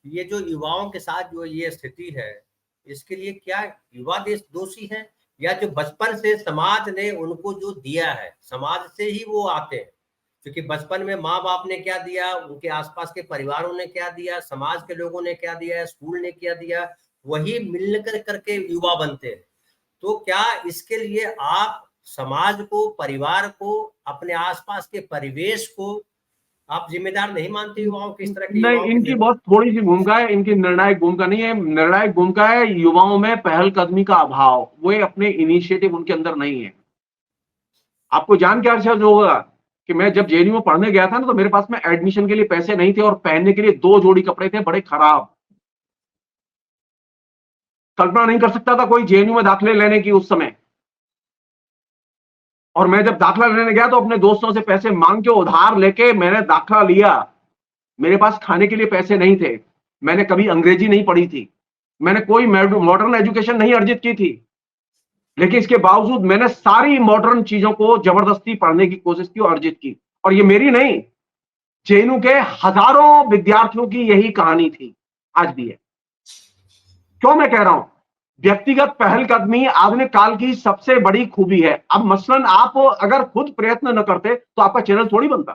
ये जो युवाओं के साथ जो ये स्थिति है, इसके लिए क्या युवा देश दोषी है, या जो बचपन से समाज ने उनको जो दिया है, समाज से ही वो आते हैं? क्योंकि बचपन में माँ बाप ने क्या दिया, उनके आसपास के परिवारों ने क्या दिया, समाज के लोगों ने क्या दिया, स्कूल ने क्या दिया, वही मिलकर करके युवा बनते हैं। तो क्या इसके लिए आप समाज को, परिवार को, अपने आसपास के परिवेश को आप जिम्मेदार नहीं मानते युवाओं की, इस तरह के नहीं, युवाओं के इनकी बहुत थोड़ी सी भूमिका है, इनकी निर्णायक भूमिका नहीं है। निर्णायक भूमिका है युवाओं में पहलकदमी का अभाव, वो अपने इनिशिएटिव उनके अंदर नहीं है। आपको जान के आश्चर्य होगा कि मैं जब जेएनयू में पढ़ने गया था ना, तो मेरे पास में एडमिशन के लिए पैसे नहीं थे और पहनने के लिए 2 जोड़ी कपड़े थे, बड़े खराब। कल्पना नहीं कर सकता था कोई जेएनयू में दाखिले लेने की उस समय। और मैं जब दाखिला लेने गया तो अपने दोस्तों से पैसे मांग के उधार लेके मैंने दाखिला लिया। मेरे पास खाने के लिए पैसे नहीं थे, मैंने कभी अंग्रेजी नहीं पढ़ी थी, मैंने कोई मॉडर्न एजुकेशन नहीं अर्जित की थी, लेकिन इसके बावजूद मैंने सारी मॉडर्न चीजों को जबरदस्ती पढ़ने की कोशिश की और अर्जित की। और ये मेरी नहीं, जेएनयू के हजारों विद्यार्थियों की यही कहानी थी, आज भी है। क्यों मैं कह रहा हूं, व्यक्तिगत पहलकदमी आधुनिक काल की सबसे बड़ी खूबी है। अब मसलन आप अगर खुद प्रयत्न न करते तो आपका चैनल थोड़ी बनता।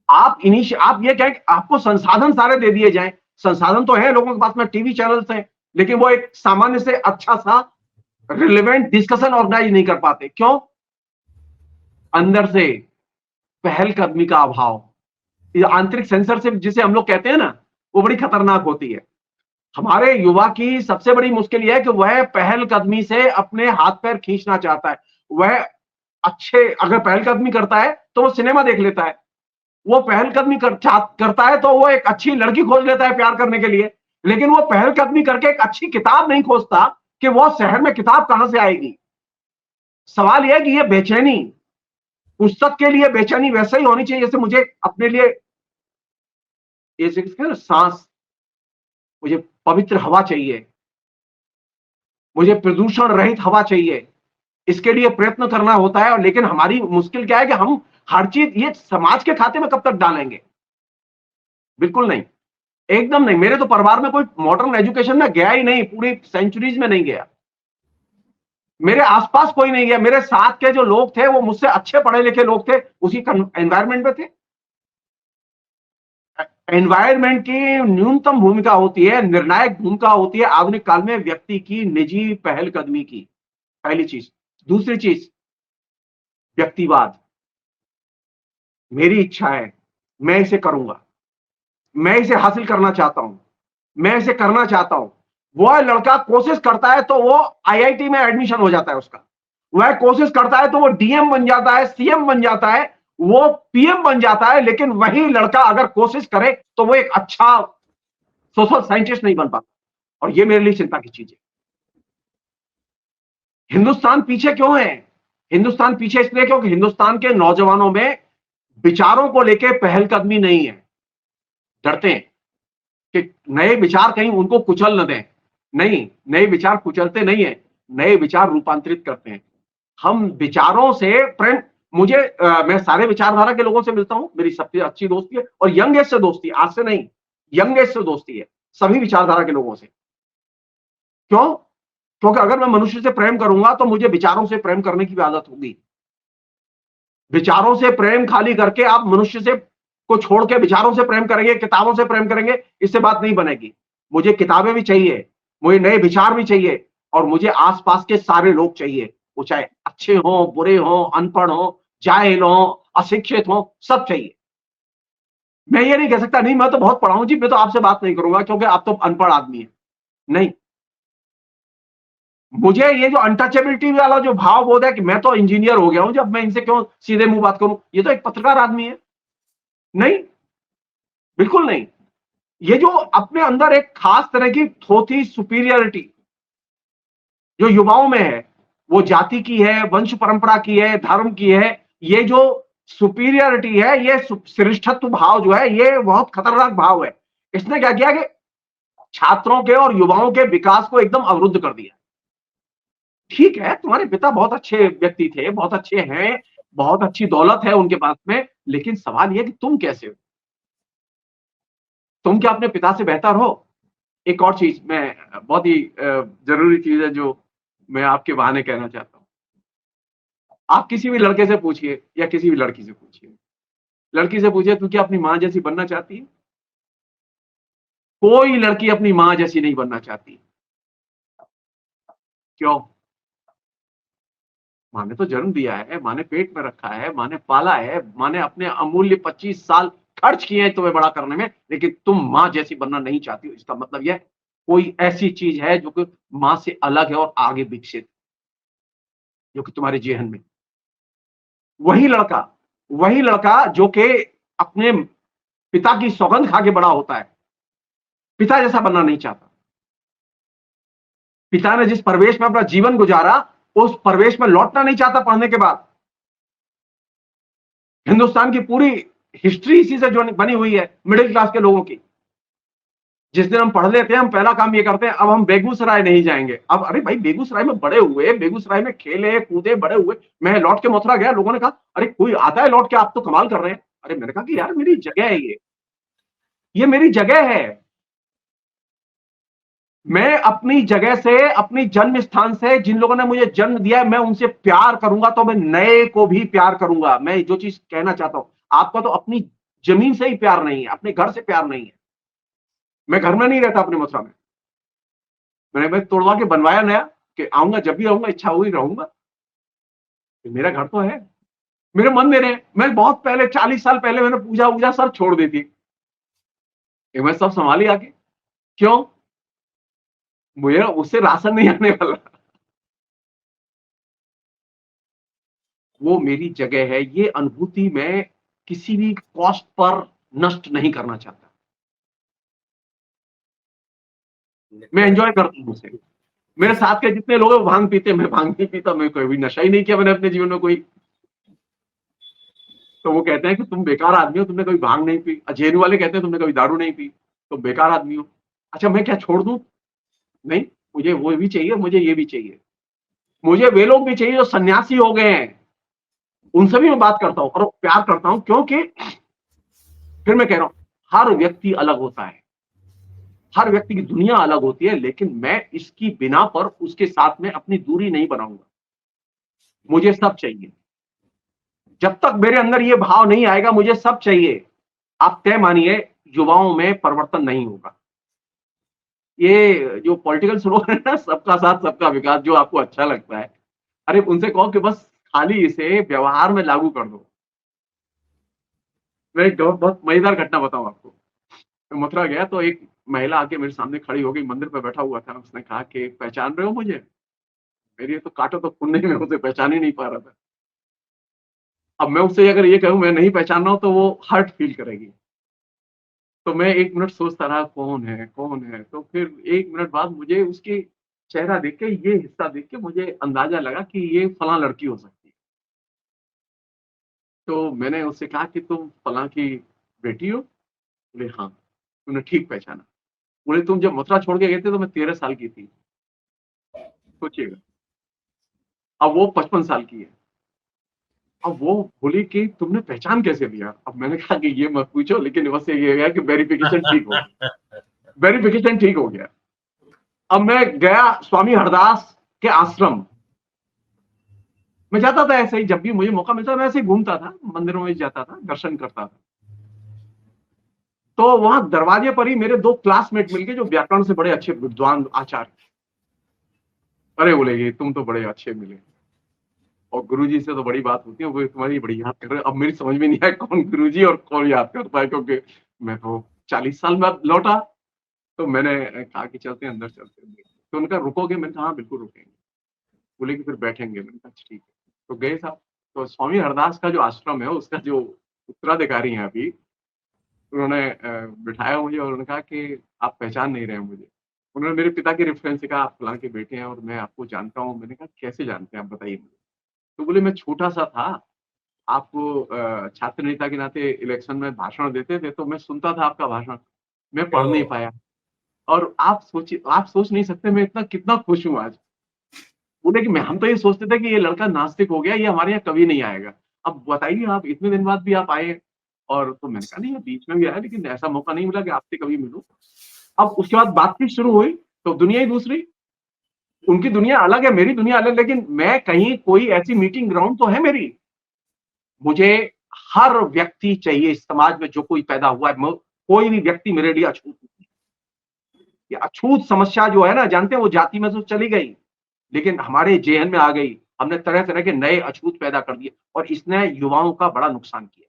आप ये कहें कि आपको संसाधन सारे दे दिए जाएं, संसाधन तो है लोगों के पास में, टीवी चैनल्स हैं, लेकिन वो एक सामान्य से अच्छा सा रिलेवेंट डिस्कशन ऑर्गेनाइज नहीं कर पाते। क्यों? अंदर से पहलकदमी का अभाव। ये आंतरिक सेंसरशिप जिसे हम लोग कहते हैं ना, वो बड़ी खतरनाक होती है। हमारे युवा की सबसे बड़ी मुश्किल यह है कि वह पहलकदमी से अपने हाथ पैर खींचना चाहता है। वह अगर पहलकदमी करता है तो वो सिनेमा देख लेता है, वो पहलकदमी करता है तो वो एक अच्छी लड़की खोज लेता है प्यार करने के लिए, लेकिन वो पहलकदमी करके एक अच्छी किताब नहीं खोजता कि वो शहर में किताब कहां से आएगी। सवाल यह है कि ये बेचैनी, पुस्तक के लिए बेचैनी वैसे ही होनी चाहिए जैसे मुझे अपने लिए ये सांस, मुझे पवित्र हवा चाहिए, मुझे प्रदूषण रहित हवा चाहिए। इसके लिए प्रयत्न करना होता है। और लेकिन हमारी मुश्किल क्या है कि हम हर चीज ये समाज के खाते में कब तक डालेंगे? बिल्कुल नहीं, एकदम नहीं। मेरे तो परिवार में कोई मॉडर्न एजुकेशन में गया ही नहीं, पूरी सेंचुरीज में नहीं गया। मेरे आसपास कोई नहीं गया। मेरे साथ के जो लोग थे वो मुझसे अच्छे पढ़े लिखे लोग थे, उसी एनवायरमेंट में थे। एनवायरमेंट की न्यूनतम भूमिका होती है, निर्णायक भूमिका होती है आधुनिक काल में व्यक्ति की निजी पहलकदमी की। पहली चीज। दूसरी चीज, व्यक्तिवाद। मेरी इच्छा है, मैं इसे करूंगा, मैं इसे हासिल करना चाहता हूं, मैं इसे करना चाहता हूं। वह लड़का कोशिश करता है तो वो आईआईटी में एडमिशन हो जाता है उसका, वह कोशिश करता है तो वो डीएम बन जाता है, सीएम बन जाता है, वो पीएम बन जाता है। लेकिन वही लड़का अगर कोशिश करे तो वो एक अच्छा सोशल साइंटिस्ट नहीं बन पाता। और ये मेरे लिए चिंता की चीज है। हिंदुस्तान पीछे क्यों है? हिंदुस्तान पीछे इसलिए क्योंकि हिंदुस्तान के नौजवानों में विचारों को लेकर पहलकदमी नहीं है। डरते हैं कि नए विचार कहीं उनको कुचल न दें। नहीं, नए विचार कुचलते नहीं है, नए विचार रूपांतरित करते हैं। हम विचारों से प्रेम, मैं सारे विचारधारा के लोगों से मिलता हूं, मेरी सबसे अच्छी दोस्ती है और यंग एज से दोस्ती, आज से नहीं, यंग एज से दोस्ती है सभी विचारधारा के लोगों से। क्यों? क्योंकि अगर मैं मनुष्य से प्रेम करूंगा तो मुझे विचारों से प्रेम करने की भी आदत होगी। विचारों से प्रेम खाली करके आप मनुष्य से को छोड़ के विचारों से प्रेम करेंगे, किताबों से प्रेम करेंगे, इससे बात नहीं बनेगी। मुझे किताबें भी चाहिए, मुझे नए विचार भी चाहिए, और मुझे आसपास के सारे लोग चाहिए, वो चाहे अच्छे हों, बुरे हों, अनपढ़ हों, जाहिल हों, अशिक्षित हों, सब चाहिए। मैं ये नहीं कह सकता नहीं मैं तो बहुत पढ़ा हूं जी, मैं तो आपसे बात नहीं करूंगा क्योंकि आप तो अनपढ़ आदमी है। नहीं, मुझे ये जो अनटचेबिलिटी वाला जो भाव बोध है कि मैं तो इंजीनियर हो गया हूं, जब मैं इनसे क्यों सीधे मुंह बात करूं, ये तो एक पत्रकार आदमी है। नहीं, बिल्कुल नहीं। ये जो अपने अंदर एक खास तरह की थोथी सुपीरियरिटी जो युवाओं में है, वो जाति की है, वंश परंपरा की है, धर्म की है। ये जो सुपीरियरिटी है, ये श्रेष्ठत्व भाव जो है, ये बहुत खतरनाक भाव है। इसने क्या किया कि छात्रों के और युवाओं के विकास को एकदम अवरुद्ध कर दिया। ठीक है, तुम्हारे पिता बहुत अच्छे व्यक्ति थे, बहुत अच्छे हैं, बहुत अच्छी दौलत है उनके पास में, लेकिन सवाल यह कि तुम कैसे हो? तुम क्या अपने पिता से बेहतर हो? एक और चीज मैं, बहुत ही जरूरी चीज है जो मैं आपके बहाने कहना चाहता हूँ। आप किसी भी लड़के से पूछिए या किसी भी लड़की से पूछिए, लड़की से पूछिए तू क्या अपनी माँ जैसी बनना चाहती है? कोई लड़की अपनी माँ जैसी नहीं बनना चाहती। क्यों? माँ ने तो जन्म दिया है, माँ ने पेट में रखा है, माँ ने पाला है, माँ ने अपने अमूल्य 25 साल खर्च किए हैं तुम्हें बड़ा करने में, लेकिन तुम माँ जैसी बनना नहीं चाहती हो। इसका मतलब यह कोई ऐसी चीज है जो कि माँ से अलग है और आगे विकसित, जो कि तुम्हारे जेहन में। वही लड़का, वही लड़का जो कि अपने पिता की सौगंध खा के बड़ा होता है, पिता जैसा बनना नहीं चाहता। पिता ने जिस परिवेश में अपना जीवन गुजारा, उस परिवेश में लौटना नहीं चाहता पढ़ने के बाद। हिंदुस्तान की पूरी हिस्ट्री इसी से जो बनी हुई है, मिडिल क्लास के लोगों की। जिस दिन हम पढ़ लेते हैं, हम पहला काम ये करते हैं, अब हम बेगूसराय नहीं जाएंगे। अब अरे भाई, बेगूसराय में बड़े हुए, बेगूसराय में खेले कूदे बड़े हुए। मैं लौट के मथुरा गया, लोगों ने कहा अरे कोई आता है लौट के, आप तो कमाल कर रहे हैं। अरे मैंने कहा कि यार मेरी जगह है, ये मेरी जगह है। मैं अपनी जगह से, अपनी जन्म स्थान से, जिन लोगों ने मुझे जन्म दिया है, मैं उनसे प्यार करूंगा तो मैं नए को भी प्यार करूंगा। मैं जो चीज कहना चाहता हूं, आपका तो अपनी जमीन से ही प्यार नहीं है, अपने घर से प्यार नहीं है। मैं घर में नहीं रहता अपने मथुरा में, मैंने तोड़वा के बनवाया नया, कि आऊंगा जब भी आऊंगा, इच्छा हुई रहूंगा। मेरा घर तो है, मेरे मन में रहे। मैं बहुत पहले, 40 साल पहले मैंने पूजा वूजा सब छोड़ दी थी, मैं सब संभाली आके। क्यों? मुझे उससे राशन नहीं आने वाला। वो मेरी जगह है, ये अनुभूति मैं किसी भी कॉस्ट पर नष्ट नहीं करना चाहता। मैं एंजॉय करता हूं उसे। मेरे साथ के जितने लोग हैं भांग पीते, मैं भांग नहीं पीता, मैं कोई भी नशा ही नहीं किया मैंने अपने जीवन में कोई। तो वो कहते हैं कि तुम बेकार आदमी हो, तुमने कभी भांग नहीं पी। अजेन वाले कहते हैं तुमने कभी दारू नहीं पी, तुम बेकार आदमी हो। अच्छा मैं क्या छोड़ दूं? नहीं, मुझे वो भी चाहिए, मुझे ये भी चाहिए। मुझे वे लोग भी चाहिए जो सन्यासी हो गए हैं, उनसे भी मैं बात करता हूं और प्यार करता हूं। क्योंकि फिर मैं कह रहा हूं, हर व्यक्ति अलग होता है, हर व्यक्ति की दुनिया अलग होती है, लेकिन मैं इसकी बिना पर उसके साथ में अपनी दूरी नहीं बनाऊंगा। मुझे सब चाहिए। जब तक मेरे अंदर ये भाव नहीं आएगा मुझे सब चाहिए, आप तय मानिए युवाओं में परिवर्तन नहीं होगा। ये जो पॉलिटिकल स्लोगन है ना, सबका साथ सबका विकास, जो आपको अच्छा लगता है, अरे उनसे कहो कि बस खाली इसे व्यवहार में लागू कर दो। मैं एक बहुत मजेदार घटना बताऊं आपको। मैं मथुरा गया तो एक महिला आके मेरे सामने खड़ी हो गई, मंदिर पे बैठा हुआ था। उसने कहा कि पहचान रहे हो मुझे? मेरी तो काटो तो खून नहीं, मैं उसे पहचान ही नहीं पा रहा था। अब मैं उससे अगर ये कहूं मैं नहीं पहचान रहा हूं तो वो हर्ट फील करेगी। तो मैं 1 मिनट सोचता रहा कौन है कौन है, तो फिर 1 मिनट बाद मुझे उसके चेहरा देख के, ये हिस्सा देख के मुझे अंदाजा लगा कि ये फलां लड़की हो सकती है। तो मैंने उससे कहा कि तुम फलां की बेटी हो? बोले हाँ। तूने ठीक पहचाना। बोले तुम जब मथुरा छोड़ के गए थे तो मैं 13 साल की थी, सोचिएगा। अब वो 55 साल की है। अब वो बोली कि तुमने पहचान कैसे लिया? अब मैंने कहा कि ये मत पूछो, लेकिन बस ये गया कि वेरिफिकेशन ठीक हो गया, वेरिफिकेशन ठीक हो गया। अब मैं गया स्वामी हरदास के आश्रम। मैं जाता था ऐसे ही, जब भी मुझे मौका मिलता मैं ऐसे ही घूमता था, मंदिरों में जाता था, दर्शन करता था। तो वहां दरवाजे पर ही मेरे 2 क्लासमेट मिलके, जो व्याकरण से बड़े अच्छे विद्वान आचार्य। अरे बोले ये तुम तो बड़े अच्छे मिले, और गुरुजी से तो बड़ी बात होती है, वो तुम्हारी बड़ी याद कर रहे हैं। अब मेरी समझ में नहीं आया कौन गुरुजी और कौन याद करता है, क्योंकि मैं तो 40 साल बाद लौटा। तो मैंने कहा कि चलते हैं अंदर, चलते हैं। तो उनका रुकोगे? मैंने कहा हाँ बिल्कुल रुकेंगे। बोले कि फिर बैठेंगे। मैंने कहा ठीक है। तो गए साहब। तो स्वामी हरदास का जो आश्रम है उसका जो उत्तराधिकारी है अभी, उन्होंने बिठाया मुझे और उन्होंने कहा कि आप पहचान नहीं रहे हैं मुझे। उन्होंने मेरे पिता के रेफरेंस से कहा आप फलां के बेटे हैं और मैं आपको जानता हूँ। मैंने कहा कैसे जानते हैं आप, बताइए मुझे। तो बोले मैं छोटा सा था, आपको छात्र नेता के नाते इलेक्शन में भाषण देते थे, तो मैं सुनता था आपका भाषण, मैं पढ़ नहीं पाया। और आप सोचिए, आप सोच नहीं सकते मैं इतना कितना खुश हूँ आज। बोले कि मैं, हम तो ये सोचते थे कि ये लड़का नास्तिक हो गया, ये हमारे यहाँ कभी नहीं आएगा। अब बताइए आप, इतने दिन बाद भी आप आए और तो मैंने कहा नहीं, बीच में भी आया लेकिन ऐसा मौका नहीं मिला कि आपसे कभी मिलूं। अब उसके बाद बातचीत शुरू हुई तो दुनिया ही दूसरी, उनकी दुनिया अलग है, मेरी दुनिया अलग, लेकिन मैं कहीं कोई ऐसी मीटिंग ग्राउंड तो है मेरी। मुझे हर व्यक्ति चाहिए इस समाज में, जो कोई पैदा हुआ है, कोई भी व्यक्ति मेरे लिए अछूत नहीं है। ये अछूत समस्या जो है ना, जानते हैं वो जाति में तो चली गई, लेकिन हमारे जेहन में आ गई। हमने तरह तरह के नए अछूत पैदा कर दिए और इसने युवाओं का बड़ा नुकसान किया।